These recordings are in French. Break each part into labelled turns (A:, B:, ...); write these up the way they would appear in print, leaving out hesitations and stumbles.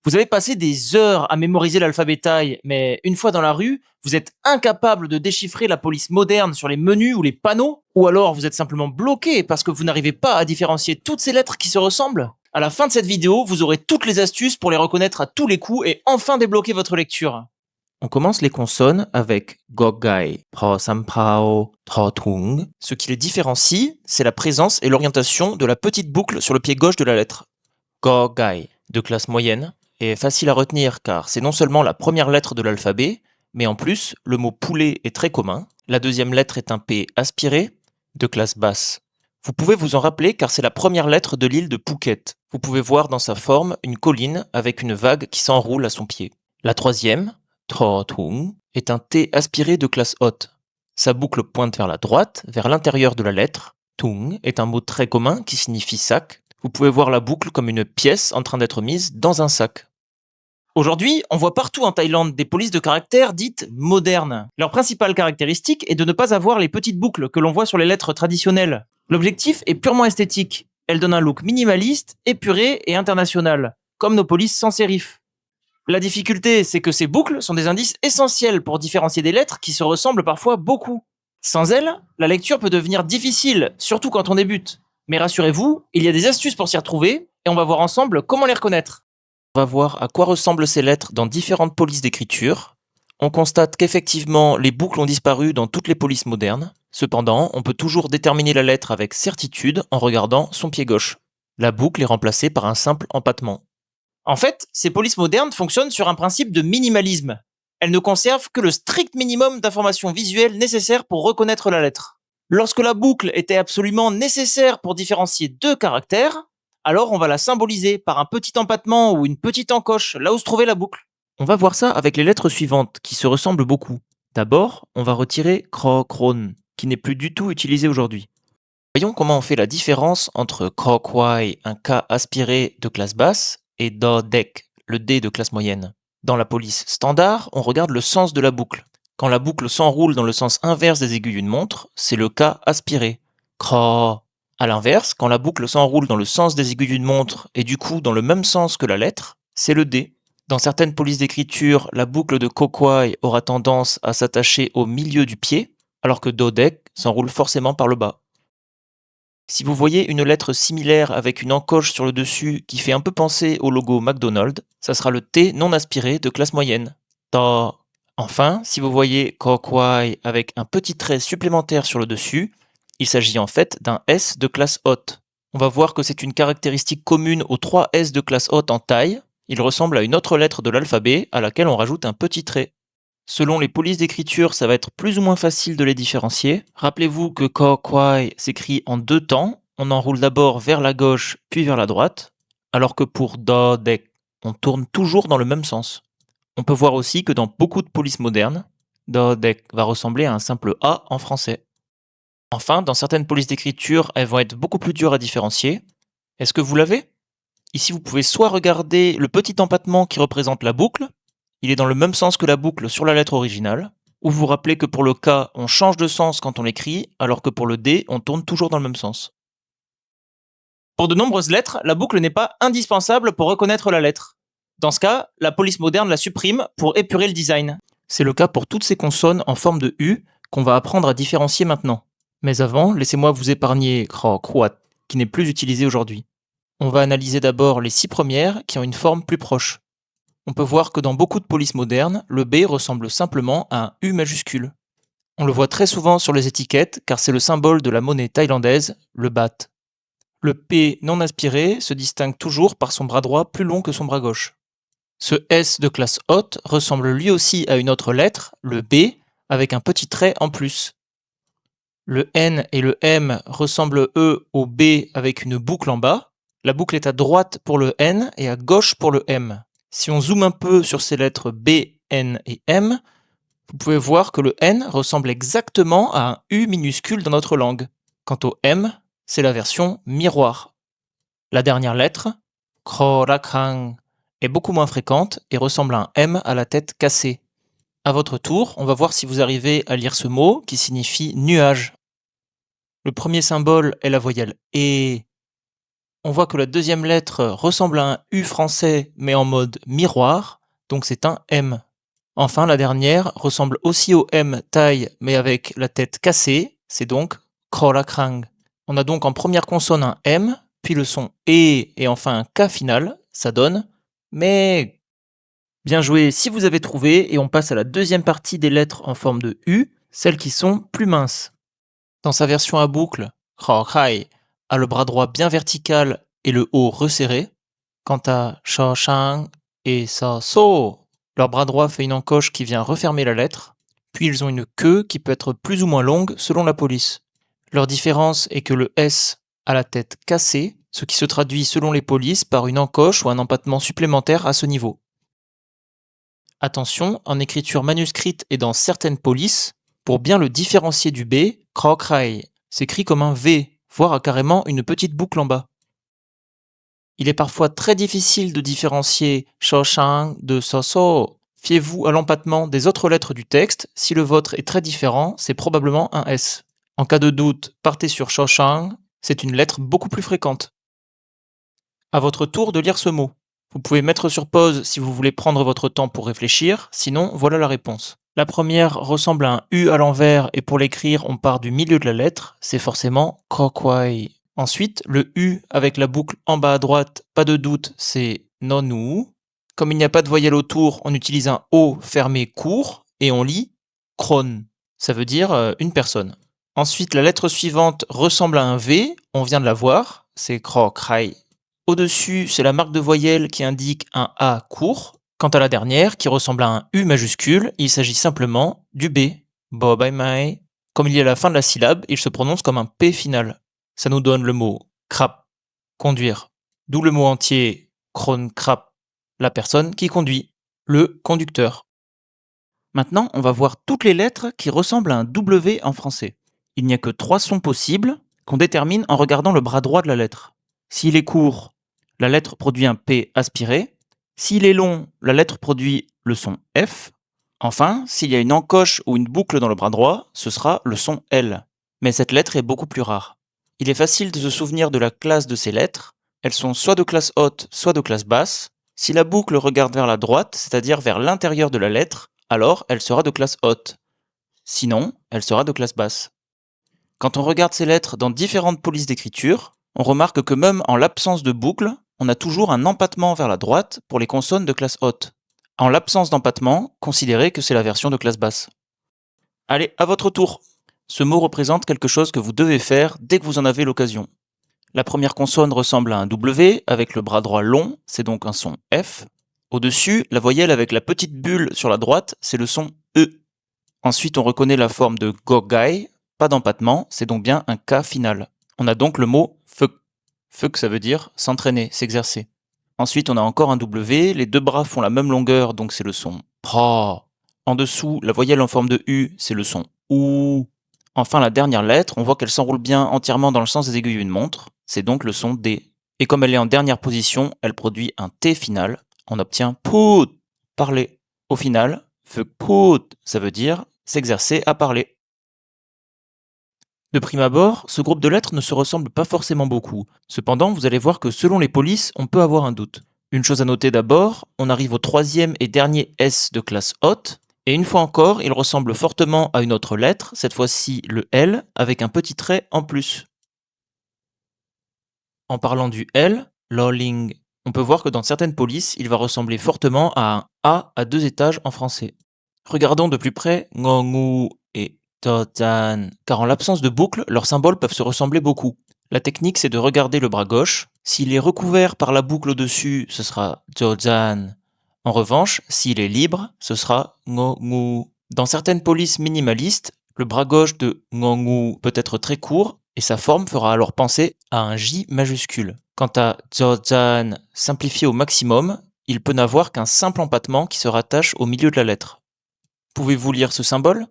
A: Vous avez passé des heures à mémoriser l'alphabet thaï, mais une fois dans la rue, vous êtes incapable de déchiffrer la police moderne sur les menus ou les panneaux, ou alors vous êtes simplement bloqué parce que vous n'arrivez pas à différencier toutes ces lettres qui se ressemblent. À la fin de cette vidéo, vous aurez toutes les astuces pour les reconnaître à tous les coups et enfin débloquer votre lecture. On commence les consonnes avec Goggai, Pro Sampao, Trotung. Ce qui les différencie, c'est la présence et l'orientation de la petite boucle sur le pied gauche de la lettre. Goggai, de classe moyenne, est facile à retenir car c'est non seulement la première lettre de l'alphabet, mais en plus, le mot poulet est très commun. La deuxième lettre est un P aspiré, de classe basse. Vous pouvez vous en rappeler car c'est la première lettre de l'île de Phuket. Vous pouvez voir dans sa forme une colline avec une vague qui s'enroule à son pied. La troisième, Trotung, est un T aspiré de classe haute. Sa boucle pointe vers la droite, vers l'intérieur de la lettre. Tung est un mot très commun qui signifie sac. Vous pouvez voir la boucle comme une pièce en train d'être mise dans un sac. Aujourd'hui, on voit partout en Thaïlande des polices de caractère dites modernes. Leur principale caractéristique est de ne pas avoir les petites boucles que l'on voit sur les lettres traditionnelles. L'objectif est purement esthétique. Elle donne un look minimaliste, épuré et international, comme nos polices sans sérif. La difficulté, c'est que ces boucles sont des indices essentiels pour différencier des lettres qui se ressemblent parfois beaucoup. Sans elles, la lecture peut devenir difficile, surtout quand on débute. Mais rassurez-vous, il y a des astuces pour s'y retrouver, et on va voir ensemble comment les reconnaître. On va voir à quoi ressemblent ces lettres dans différentes polices d'écriture. On constate qu'effectivement, les boucles ont disparu dans toutes les polices modernes. Cependant, on peut toujours déterminer la lettre avec certitude en regardant son pied gauche. La boucle est remplacée par un simple empattement. En fait, ces polices modernes fonctionnent sur un principe de minimalisme. Elles ne conservent que le strict minimum d'informations visuelles nécessaires pour reconnaître la lettre. Lorsque la boucle était absolument nécessaire pour différencier deux caractères, alors on va la symboliser par un petit empattement ou une petite encoche là où se trouvait la boucle. On va voir ça avec les lettres suivantes qui se ressemblent beaucoup. D'abord, on va retirer Kro-Kron, qui n'est plus du tout utilisé aujourd'hui. Voyons comment on fait la différence entre Kro-Kwai, un K aspiré de classe basse, et Do-Dek, le D de classe moyenne. Dans la police standard, on regarde le sens de la boucle. Quand la boucle s'enroule dans le sens inverse des aiguilles d'une montre, c'est le K aspiré. Kro. A l'inverse, quand la boucle s'enroule dans le sens des aiguilles d'une montre et du coup dans le même sens que la lettre, c'est le D. Dans certaines polices d'écriture, la boucle de Kokwai aura tendance à s'attacher au milieu du pied, alors que Do-Dek s'enroule forcément par le bas. Si vous voyez une lettre similaire avec une encoche sur le dessus qui fait un peu penser au logo McDonald's, ça sera le T non aspiré de classe moyenne. Ta. Enfin, si vous voyez Kokwai avec un petit trait supplémentaire sur le dessus, il s'agit en fait d'un S de classe haute. On va voir que c'est une caractéristique commune aux 3 S de classe haute en taille. Il ressemble à une autre lettre de l'alphabet à laquelle on rajoute un petit trait. Selon les polices d'écriture, ça va être plus ou moins facile de les différencier. Rappelez-vous que Kokwai s'écrit en 2 temps. On enroule d'abord vers la gauche puis vers la droite, alors que pour Do-Dek, on tourne toujours dans le même sens. On peut voir aussi que dans beaucoup de polices modernes, Do-Dek va ressembler à un simple A en français. Enfin, dans certaines polices d'écriture, elles vont être beaucoup plus dures à différencier. Est-ce que vous l'avez ? Ici, vous pouvez soit regarder le petit empattement qui représente la boucle, il est dans le même sens que la boucle sur la lettre originale, ou vous rappelez que pour le K, on change de sens quand on l'écrit, alors que pour le D, on tourne toujours dans le même sens. Pour de nombreuses lettres, la boucle n'est pas indispensable pour reconnaître la lettre. Dans ce cas, la police moderne la supprime pour épurer le design. C'est le cas pour toutes ces consonnes en forme de U qu'on va apprendre à différencier maintenant. Mais avant, laissez-moi vous épargner Kro-Kruat, qui n'est plus utilisé aujourd'hui. On va analyser d'abord les 6 premières qui ont une forme plus proche. On peut voir que dans beaucoup de polices modernes, le B ressemble simplement à un U majuscule. On le voit très souvent sur les étiquettes car c'est le symbole de la monnaie thaïlandaise, le baht. Le P non aspiré se distingue toujours par son bras droit plus long que son bras gauche. Ce S de classe haute ressemble lui aussi à une autre lettre, le B, avec un petit trait en plus. Le N et le M ressemblent eux au B avec une boucle en bas. La boucle est à droite pour le N et à gauche pour le M. Si on zoome un peu sur ces lettres B, N et M, vous pouvez voir que le N ressemble exactement à un U minuscule dans notre langue. Quant au M, c'est la version miroir. La dernière lettre, Krorakhang, est beaucoup moins fréquente et ressemble à un M à la tête cassée. À votre tour, on va voir si vous arrivez à lire ce mot qui signifie nuage. Le premier symbole est la voyelle E. On voit que la deuxième lettre ressemble à un U français, mais en mode miroir, donc c'est un M. Enfin, la dernière ressemble aussi au M taille, mais avec la tête cassée, c'est donc Krorakrang. On a donc en première consonne un M, puis le son E et enfin un K final, ça donne mais. Bien joué si vous avez trouvé, et on passe à la deuxième partie des lettres en forme de U, celles qui sont plus minces. Dans sa version à boucle, Krokai a le bras droit bien vertical et le haut resserré. Quant à Shang et So, leur bras droit fait une encoche qui vient refermer la lettre, puis ils ont une queue qui peut être plus ou moins longue selon la police. Leur différence est que le S a la tête cassée, ce qui se traduit selon les polices par une encoche ou un empattement supplémentaire à ce niveau. Attention, en écriture manuscrite et dans certaines polices, pour bien le différencier du B, Krokrai s'écrit comme un V, voire carrément une petite boucle en bas. Il est parfois très difficile de différencier Shoshang de Soso. Fiez-vous à l'empattement des autres lettres du texte. Si le vôtre est très différent, c'est probablement un S. En cas de doute, partez sur Shoshang, c'est une lettre beaucoup plus fréquente. À votre tour de lire ce mot. Vous pouvez mettre sur pause si vous voulez prendre votre temps pour réfléchir, sinon voilà la réponse. La première ressemble à un U à l'envers et pour l'écrire on part du milieu de la lettre, c'est forcément Krokwai. Ensuite, le U avec la boucle en bas à droite, pas de doute, c'est Nonu. Comme il n'y a pas de voyelle autour, on utilise un O fermé court et on lit Kron. Ça veut dire une personne. Ensuite, la lettre suivante ressemble à un V, on vient de la voir, c'est Krokrai. Au-dessus, c'est la marque de voyelle qui indique un A court. Quant à la dernière, qui ressemble à un U majuscule, il s'agit simplement du B. Bobaimai. Comme il y a la fin de la syllabe, il se prononce comme un P final. Ça nous donne le mot krap, conduire. D'où le mot entier kron krap, la personne qui conduit, le conducteur. Maintenant, on va voir toutes les lettres qui ressemblent à un W en français. Il n'y a que 3 sons possibles qu'on détermine en regardant le bras droit de la lettre. S'il est court, la lettre produit un P aspiré. S'il est long, la lettre produit le son F. Enfin, s'il y a une encoche ou une boucle dans le bras droit, ce sera le son L. Mais cette lettre est beaucoup plus rare. Il est facile de se souvenir de la classe de ces lettres. Elles sont soit de classe haute, soit de classe basse. Si la boucle regarde vers la droite, c'est-à-dire vers l'intérieur de la lettre, alors elle sera de classe haute. Sinon, elle sera de classe basse. Quand on regarde ces lettres dans différentes polices d'écriture, on remarque que même en l'absence de boucle, on a toujours un empattement vers la droite pour les consonnes de classe haute. En l'absence d'empattement, considérez que c'est la version de classe basse. Allez, à votre tour. Ce mot représente quelque chose que vous devez faire dès que vous en avez l'occasion. La première consonne ressemble à un W avec le bras droit long, c'est donc un son F. Au-dessus, la voyelle avec la petite bulle sur la droite, c'est le son E. Ensuite, on reconnaît la forme de Gogai, pas d'empattement, c'est donc bien un K final. On a donc le mot fuk. Fuk, ça veut dire s'entraîner, s'exercer. Ensuite, on a encore un W, les deux bras font la même longueur, donc c'est le son pra. En dessous, la voyelle en forme de U, c'est le son OU. Enfin, la dernière lettre, on voit qu'elle s'enroule bien entièrement dans le sens des aiguilles d'une montre, c'est donc le son D. Et comme elle est en dernière position, elle produit un T final. On obtient put, parler. Au final, fuk put, ça veut dire s'exercer à parler. De prime abord, ce groupe de lettres ne se ressemble pas forcément beaucoup. Cependant, vous allez voir que selon les polices, on peut avoir un doute. Une chose à noter d'abord, on arrive au troisième et dernier S de classe haute, et une fois encore, il ressemble fortement à une autre lettre, cette fois-ci le L, avec un petit trait en plus. En parlant du L, lolling, on peut voir que dans certaines polices, il va ressembler fortement à un A à 2 étages en français. Regardons de plus près ngongu et totan, car en l'absence de boucle, leurs symboles peuvent se ressembler beaucoup. La technique, c'est de regarder le bras gauche. S'il est recouvert par la boucle au-dessus, ce sera totan. En revanche, s'il est libre, ce sera ngongu. Dans certaines polices minimalistes, le bras gauche de ngongu peut être très court et sa forme fera alors penser à un J majuscule. Quant à totan simplifié au maximum, il peut n'avoir qu'un simple empattement qui se rattache au milieu de la lettre. Pouvez-vous lire ce symbole?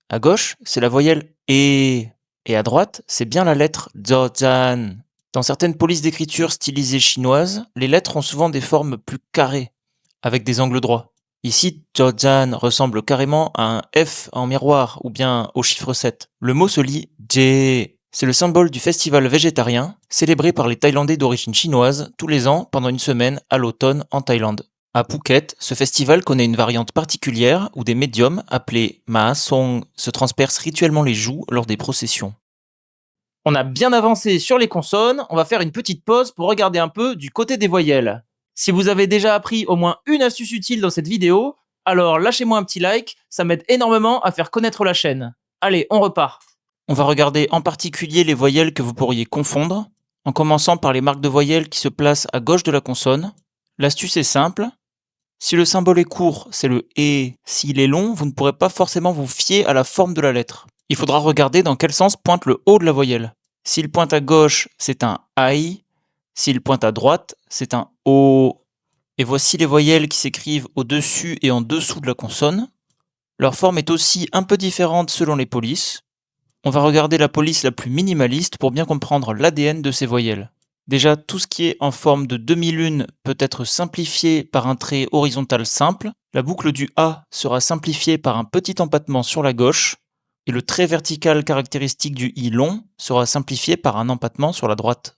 A: À gauche, c'est la voyelle E. Et à droite, c'est bien la lettre Zhozhan. Dans certaines polices d'écriture stylisées chinoises, les lettres ont souvent des formes plus carrées, avec des angles droits. Ici, Zhozhan ressemble carrément à un F en miroir ou bien au chiffre 7. Le mot se lit J. C'est le symbole du festival végétarien, célébré par les Thaïlandais d'origine chinoise tous les ans pendant une semaine à l'automne en Thaïlande. À Phuket, ce festival connaît une variante particulière où des médiums, appelés Ma Song, se transpercent rituellement les joues lors des processions. On a bien avancé sur les consonnes, on va faire une petite pause pour regarder un peu du côté des voyelles. Si vous avez déjà appris au moins une astuce utile dans cette vidéo, alors lâchez-moi un petit like, ça m'aide énormément à faire connaître la chaîne. Allez, on repart. On va regarder en particulier les voyelles que vous pourriez confondre, en commençant par les marques de voyelles qui se placent à gauche de la consonne. L'astuce est simple. Si le symbole est court, c'est le « et ». S'il est long, vous ne pourrez pas forcément vous fier à la forme de la lettre. Il faudra regarder dans quel sens pointe le haut de la voyelle. S'il pointe à gauche, c'est un « ai ». S'il pointe à droite, c'est un « o ». Et voici les voyelles qui s'écrivent au-dessus et en dessous de la consonne. Leur forme est aussi un peu différente selon les polices. On va regarder la police la plus minimaliste pour bien comprendre l'ADN de ces voyelles. Déjà, tout ce qui est en forme de demi-lune peut être simplifié par un trait horizontal simple. La boucle du A sera simplifiée par un petit empattement sur la gauche. Et le trait vertical caractéristique du I long sera simplifié par un empattement sur la droite.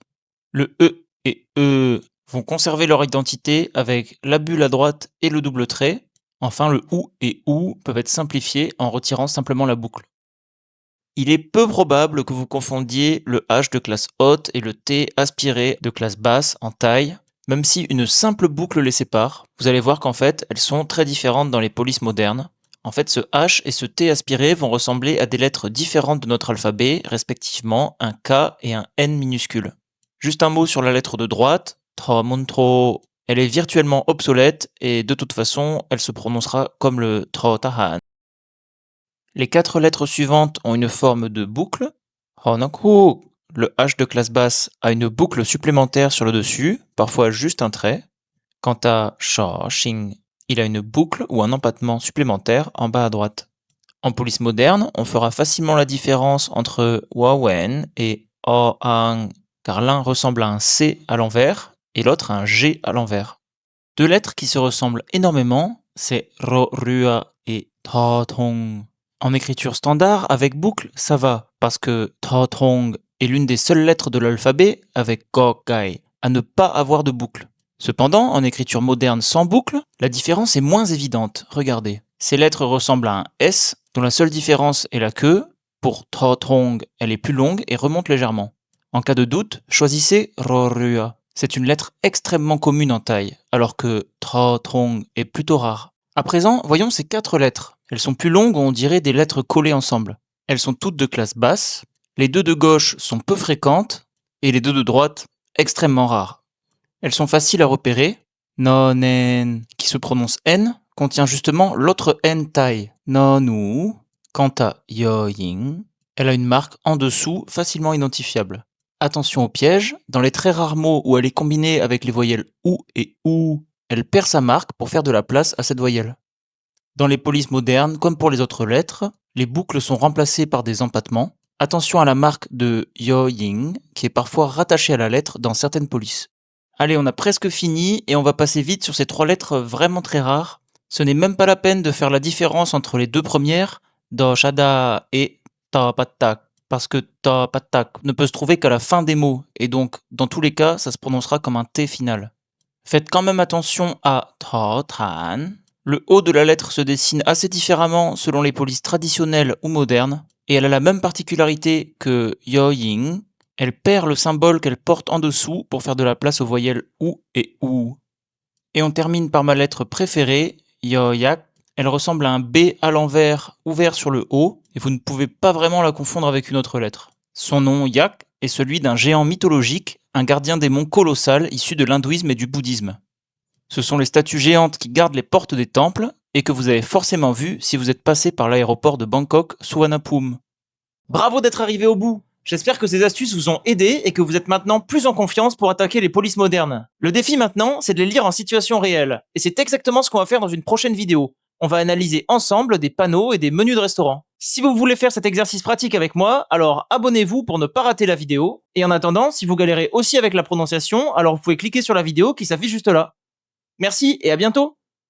A: Le E et E vont conserver leur identité avec la bulle à droite et le double trait. Enfin, le OU et OU peuvent être simplifiés en retirant simplement la boucle. Il est peu probable que vous confondiez le H de classe haute et le T aspiré de classe basse en taille, même si une simple boucle les sépare. Vous allez voir qu'en fait, elles sont très différentes dans les polices modernes. En fait, ce H et ce T aspiré vont ressembler à des lettres différentes de notre alphabet, respectivement un K et un N minuscule. Juste un mot sur la lettre de droite, Tro. Elle est virtuellement obsolète et de toute façon, elle se prononcera comme le Trotahan. Les 4 lettres suivantes ont une forme de boucle. Honokhu. Le H de classe basse a une boucle supplémentaire sur le dessus, parfois juste un trait. Quant à Shing, il a une boucle ou un empattement supplémentaire en bas à droite. En police moderne, on fera facilement la différence entre Wawen et Oang, car l'un ressemble à un C à l'envers et l'autre à un G à l'envers. 2 lettres qui se ressemblent énormément, c'est Rua et Tong. En écriture standard, avec boucle, ça va, parce que Tong est l'une des seules lettres de l'alphabet, avec Gokai, à ne pas avoir de boucle. Cependant, en écriture moderne sans boucle, la différence est moins évidente. Regardez. Ces lettres ressemblent à un S, dont la seule différence est la queue. Pour Tong, elle est plus longue et remonte légèrement. En cas de doute, choisissez Rorua. C'est une lettre extrêmement commune en taille, alors que Tong est plutôt rare. À présent, voyons ces 4 lettres. Elles sont plus longues, on dirait des lettres collées ensemble. Elles sont toutes de classe basse. Les 2 de gauche sont peu fréquentes et les 2 de droite extrêmement rares. Elles sont faciles à repérer. Nonen, qui se prononce N, contient justement l'autre N taille. Nonu. Quant à Yoying, elle a une marque en dessous facilement identifiable. Attention au piège, dans les très rares mots où elle est combinée avec les voyelles OU et OU, elle perd sa marque pour faire de la place à cette voyelle. Dans les polices modernes, comme pour les autres lettres, les boucles sont remplacées par des empattements. Attention à la marque de Yoying, qui est parfois rattachée à la lettre dans certaines polices. Allez, on a presque fini et on va passer vite sur ces 3 lettres vraiment très rares. Ce n'est même pas la peine de faire la différence entre les 2 premières, Doshada et Tapatak, parce que Tapatak ne peut se trouver qu'à la fin des mots, et donc dans tous les cas, ça se prononcera comme un T final. Faites quand même attention à Tan. Le haut de la lettre se dessine assez différemment selon les polices traditionnelles ou modernes, et elle a la même particularité que Yoying. Elle perd le symbole qu'elle porte en dessous pour faire de la place aux voyelles OU et OU. Et on termine par ma lettre préférée, Yoyak. Elle ressemble à un B à l'envers ouvert sur le haut, et vous ne pouvez pas vraiment la confondre avec une autre lettre. Son nom, Yak, est celui d'un géant mythologique, un gardien des monts colossal issu de l'hindouisme et du bouddhisme. Ce sont les statues géantes qui gardent les portes des temples, et que vous avez forcément vues si vous êtes passé par l'aéroport de Bangkok Suvarnabhumi. Bravo d'être arrivé au bout! J'espère que ces astuces vous ont aidé et que vous êtes maintenant plus en confiance pour attaquer les polices modernes. Le défi maintenant, c'est de les lire en situation réelle. Et c'est exactement ce qu'on va faire dans une prochaine vidéo. On va analyser ensemble des panneaux et des menus de restaurants. Si vous voulez faire cet exercice pratique avec moi, alors abonnez-vous pour ne pas rater la vidéo. Et en attendant, si vous galérez aussi avec la prononciation, alors vous pouvez cliquer sur la vidéo qui s'affiche juste là. Merci et à bientôt!